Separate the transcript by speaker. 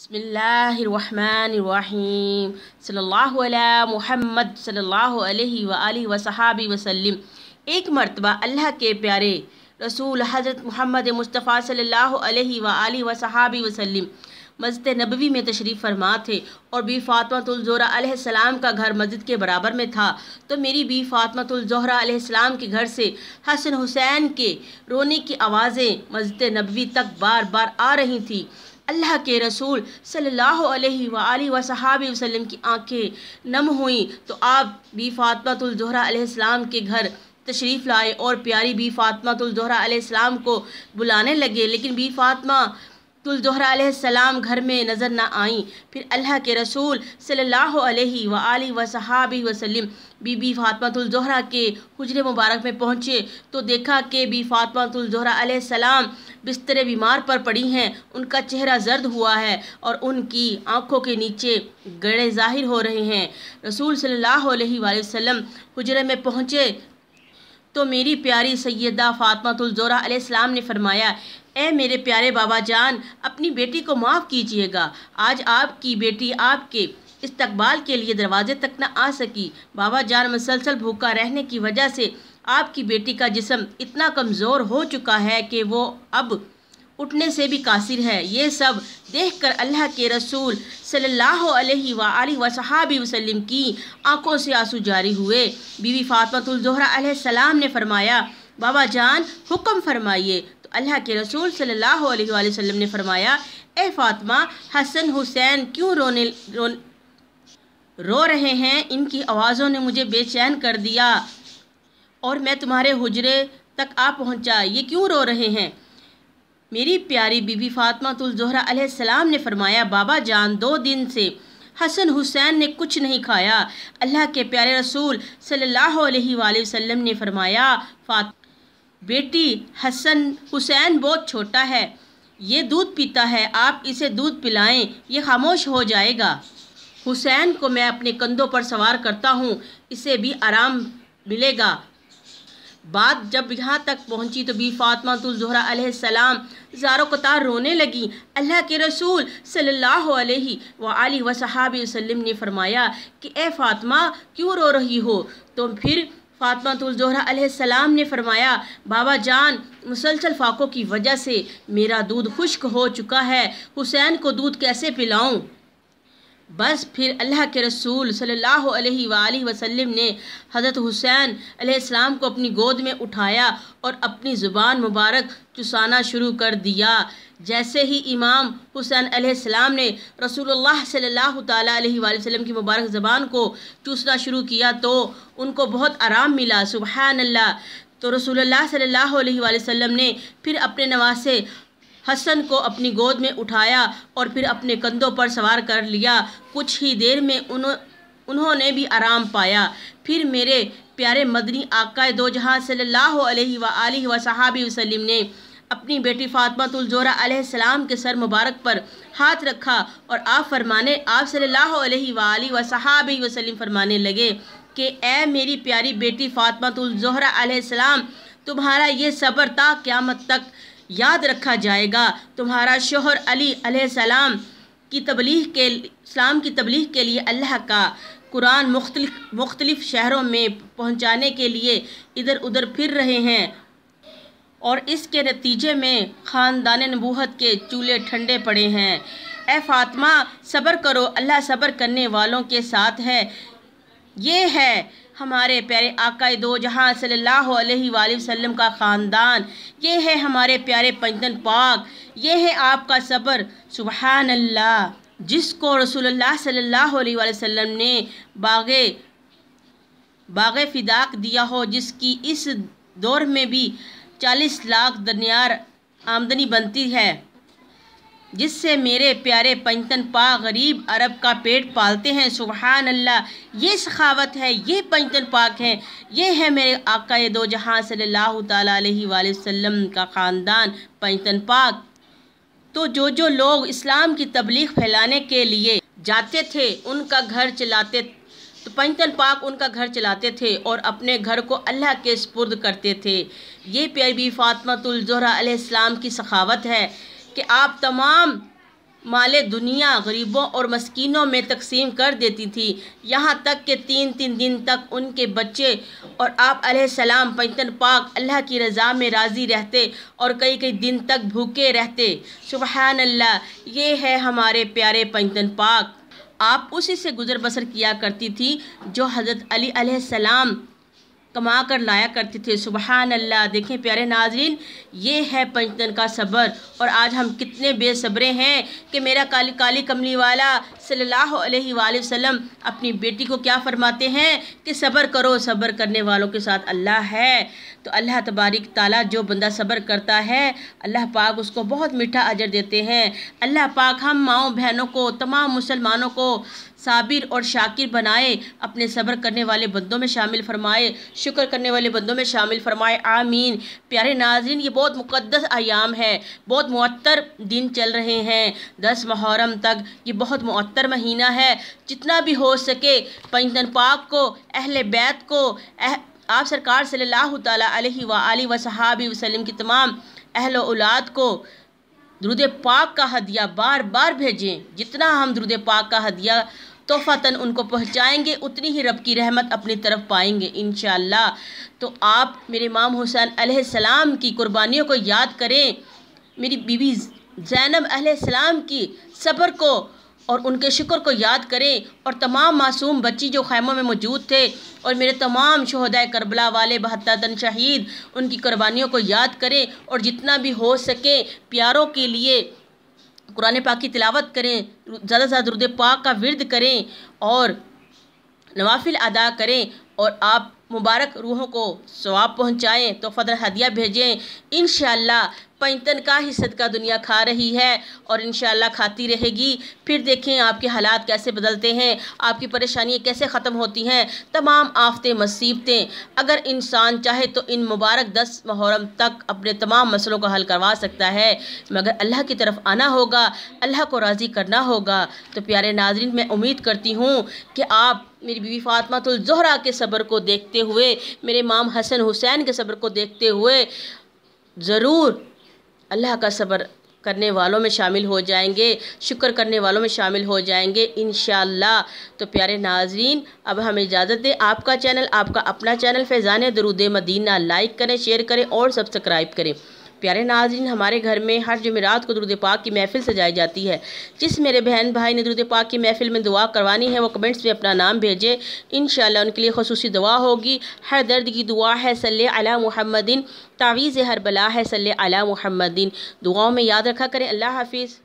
Speaker 1: बिस्मिल्लाहिर्रहमानिर्रहीम सल्लल्लाहु अला मुहम्मद सल्लल्लाहु अलैहि व आलिहि व सहाबी वसल्लम। एक मर्तबा अल्लाह के प्यारे रसूल हज़रत मोहम्मद मुस्तफ़ा सल्लल्लाहु अलैहि व आलिहि व सहाबी वसल्लम मस्जिद नबवी में तशरीफ़ फरमा थे और बी फ़ातिमातुल ज़ोहरा अलैहिस्सलाम का घर मस्जिद के बराबर में था। तो मेरी बी फ़ातिमातुल ज़ोहरा अलैहिस्सलाम के घर से हसन हुसैन के रोने की आवाज़ें मस्जिद नबवी तक बार बार आ रही थी। अल्लाह के रसूल सल्लल्लाहु अलैहि व आलिहि व सहाबी वसल्लम की आंखें नम हुईं तो आप बी फ़ातिमातुल ज़ोहरा अलैहिस्सलाम के घर तशरीफ़ लाए और प्यारी बी फ़ातिमातुल ज़ोहरा अलैहिस्सलाम को बुलाने लगे, लेकिन बी फ़ातिमातुल ज़ोहरा अलैहिस्सलाम घर में नज़र न आईं। फिर अल्लाह के रसूल सल्लल्लाहु अलैहि व आलिहि व सहाबी वसल्लम बीबी फ़ातिमातुल ज़ोहरा के हुजरे मुबारक में पहुँचे तो देखा कि बी फ़ातिमातुल ज़ोहरा अलैहिस्सलाम बिस्तर बीमार पर पड़ी हैं। उनका चेहरा जर्द हुआ है और उनकी आंखों के नीचे गड़े ज़ाहिर हो रहे हैं। रसूल सल्लल्लाहु अलैहि वसल्लम हुजरे में पहुँचे तो मेरी प्यारी सैयदा फ़ातिमातुल ज़ोहरा अलैहिस्सलाम ने फरमाया, ए मेरे प्यारे बाबा जान, अपनी बेटी को माफ़ कीजिएगा। आज आपकी बेटी आपके इस्तकबाल के लिए दरवाजे तक न आ सकी। बाबा जान, मुसलसल भूखा रहने की वजह से आपकी बेटी का जिस्म इतना कमज़ोर हो चुका है कि वो अब उठने से भी कासिर है। ये सब देखकर अल्लाह के रसूल सल्लल्लाहु अलैहि व आलिहि व सहाबी वसल्लम की आंखों से आंसू जारी हुए। बीवी फ़ातिमातुल ज़ोहरा अलैहिस्सलाम ने फरमाया, बाबा जान हुक्म फरमाइए। तो अल्लाह के रसूल सल्लल्लाहु अलैहि वसल्लम ने फरमाया, ए फ़ातिमा, हसन हुसैन क्यों रो रहे हैं? इनकी आवाज़ों ने मुझे बेचैन कर दिया और मैं तुम्हारे हुजरे तक आ पहुंचा। ये क्यों रो रहे हैं? मेरी प्यारी बीबी फ़ातिमातुल ज़ोहरा अलैहिस्सलाम ने फरमाया, बाबा जान, 2 दिन से हसन हुसैन ने कुछ नहीं खाया। अल्लाह के प्यारे रसूल सल्लल्लाहु अलैहि वसल्लम ने फरमाया, बेटी, हसन हुसैन बहुत छोटा है, ये दूध पीता है, आप इसे दूध पिलाएं, ये खामोश हो जाएगा। हुसैन को मैं अपने कंधों पर सवार करता हूँ, इसे भी आराम मिलेगा। बात जब यहाँ तक पहुँची तो बी फ़ातिमातुल ज़ोहरा अलैहिस्सलाम ज़ारो कतार रोने लगी। अल्लाह के रसूल सल्लल्लाहु अलैहि व आलिहि व सहाबी वसल्लम ने फरमाया कि ए फ़ातिमा, क्यों रो रही हो? तो फिर फ़ातिमातुल ज़ोहरा अलैहिस्सलाम ने फरमाया, बाबा जान, मुसलसल फाकों की वजह से मेरा दूध खुश्क हो चुका है, हुसैन को दूध कैसे पिलाऊं? बस फिर अल्लाह के रसूल सल्लल्लाहु अलैहि व आलिहि वसल्लम ने हज़रत हुसैन अलैहिस्सलाम को अपनी गोद में उठाया और अपनी ज़ुबान मुबारक चुसाना शुरू कर दिया। जैसे ही इमाम हुसैन अलैहिस्सलाम ने रसूलुल्लाह सल्लल्लाहु ताला अलैहि वसल्लम की मुबारक ज़बान को चूसना शुरू किया तो उनको बहुत आराम मिला। सुबहान अल्लाह। तो रसूलुल्लाह सल्लल्लाहु अलैहि वसल्लम ने फिर अपने नवासे हसन को अपनी गोद में उठाया और फिर अपने कंधों पर सवार कर लिया। कुछ ही देर में उन्होंने भी आराम पाया। फिर मेरे प्यारे मदनी आकाए दो जहां सल्लल्लाहु अलैहि व आलिहि व सहाबी वसल्लम ने अपनी बेटी फ़ातिमातुल ज़ोहरा अलैहिस्सलाम के सर मुबारक पर हाथ रखा और आप सल्लल्लाहु अलैहि व आलिहि व सहाबी वसल्लम फरमाने लगे कि ए मेरी प्यारी बेटी फ़ातिमातुल ज़ोहरा अलैहिस्सलाम, तुम्हारा ये सब्र ता क़यामत तक याद रखा जाएगा। तुम्हारा शोहर अली अलैहिस्सलाम की इस्लाम की तबलीग के लिए अल्लाह का कुरान मुख्तलिफ शहरों में पहुंचाने के लिए इधर उधर फिर रहे हैं और इसके नतीजे में ख़ानदान नबूवत के चूल्हे ठंडे पड़े हैं। ए फ़ातिमा, सब्र करो, अल्लाह सब्र करने वालों के साथ है। ये है हमारे प्यारे आकाए दो जहां सल्लल्लाहु अलैहि वसल्लम का ख़ानदान, ये है हमारे प्यारे पंजतन पाक, ये है आपका सब्र। सुबहान अल्लाह। जिसको रसूलुल्लाह सल्लल्लाहु अलैहि वसल्लम ने बाग़े फ़िदाक दिया हो, जिसकी इस दौर में भी 40 लाख दरमियार आमदनी बनती है, जिससे मेरे प्यारे पंजतन पाक गरीब अरब का पेट पालते हैं। सुबहान अल्लाह। ये सखावत है, ये पंजतन पाक है, ये है मेरे आकाए दो जहां सल्लल्लाहु ताला अलैहि वसल्लम का ख़ानदान पंजतन पाक। तो जो लोग इस्लाम की तबलीग फैलाने के लिए जाते थे तो पंजतन पाक उनका घर चलाते थे और अपने घर को अल्लाह के सुपुर्द करते थे। ये प्यारी बी फ़ातिमातुल ज़ोहरा अलैहिस्सलाम की सखावत है कि आप तमाम مال دنیا غریبوں اور مسکینوں میں تقسیم کر دیتی تھی، یہاں تک کہ 3 دن تک ان کے بچے اور آپ علیہ السلام پنجتن پاک اللہ کی رضا میں راضی رہتے اور کئی دن تک بھوکے رہتے۔ سبحان اللہ، یہ ہے ہمارے پیارے پنجتن پاک۔ آپ اسی سے گزر بسر کیا کرتی تھی جو حضرت علی علیہ السلام کما کر لایا کرتے تھے۔ سبحان اللہ۔ دیکھیں پیارے ناظرین، یہ ہے پنجتن کا صبر، اور آج ہم کتنے بے صبرے ہیں کہ میرا کالی کملی والا صلی اللہ علیہ وآلہ وسلم اپنی بیٹی کو کیا فرماتے ہیں کہ صبر کرو، صبر کرنے والوں کے ساتھ اللہ ہے۔ تو اللہ تبارک تعالیٰ جو بندہ صبر کرتا ہے اللہ پاک اس کو بہت میٹھا اجر دیتے ہیں۔ اللہ پاک ہم ماؤں بہنوں کو، تمام مسلمانوں کو صابر اور شاکر بنائے، اپنے صبر کرنے والے بندوں میں شامل فرمائے، شکر کرنے والے بندوں میں شامل فرمائے، آمین۔ پیارے ناظرین، یہ بہت مقدس ایام ہے، بہت معطر دن چل رہے ہیں 10 محرم تک، یہ بہت معطر مہینہ ہے۔ جتنا بھی ہو سکے پنجتن پاک کو، اہل بیت کو، آپ سرکار صلی اللہ تعالیٰ علیہ وآلہ وصحابہ وسلم کی تمام اہل و اولاد کو درود پاک کا ہدیہ بار بار بھیجیں۔ جتنا ہم درود پاک کا ہدیہ تحفتاً ان کو پہنچائیں گے اتنی ہی رب کی رحمت اپنی طرف پائیں گے انشاءاللہ۔ تو آپ میرے امام حسین علیہ السلام کی قربانیوں کو یاد کریں، میری بیوی زینب علیہ السلام کی صبر کو اور ان کے شکر کو یاد کریں، اور تمام معصوم بچی جو خیموں میں موجود تھے اور میرے تمام شہدائے کربلا والے 72 تن شہید، ان کی قربانیوں کو یاد کریں، اور جتنا بھی ہو سکے پیاروں کے لیے قرآن پاک کی تلاوت کریں، زیادہ سے زیادہ درود پاک کا ورد کریں اور نوافل ادا کریں، اور آپ مبارک روحوں کو ثواب پہنچائیں، تحفۃ ہدیہ بھیجیں۔ انشاءاللہ پنجتن کا ہی صدقہ دنیا کھا رہی ہے اور انشاءاللہ کھاتی رہے گی۔ پھر دیکھیں آپ کے حالات کیسے بدلتے ہیں، آپ کی پریشانیاں کیسے ختم ہوتی ہیں، تمام آفتیں مصیبتیں۔ اگر انسان چاہے تو ان مبارک 10 محرم تک اپنے تمام مسئلوں کو حل کروا سکتا ہے، مگر اللہ کی طرف آنا ہوگا، اللہ کو راضی کرنا ہوگا۔ تو پیارے ناظرین، میں امید کرتی ہوں کہ آپ میری بیوی فاطمہ الزہرا کے صبر کو دیکھتے ہوئے، میرے امام حسن حسین کے صبر کو دیکھتے ہوئے ضرور اللہ کا صبر کرنے والوں میں شامل ہو جائیں گے، شکر کرنے والوں میں شامل ہو جائیں گے انشاءاللہ۔ تو پیارے ناظرین، اب ہمیں اجازت دیں۔ آپ کا چینل، آپ کا اپنا چینل فیضان درود مدینہ لائک کریں، شیئر کریں اور سبسکرائب کریں۔ پیارے ناظرین، ہمارے گھر میں ہر جمعرات کو درود پاک کی محفل سجائی جاتی ہے۔ جس میرے بہن بھائی نے درود پاک کی محفل میں دعا کروانی ہے وہ کمنٹس میں اپنا نام بھیجے، انشاءاللہ ان کے لیے خصوصی دعا ہوگی۔ ہر درد کی دعا ہے صلی علی محمد، تعویذ ہر بلا ہے صلی علی محمد۔ دعاؤں میں یاد رکھا کریں۔ اللہ حافظ۔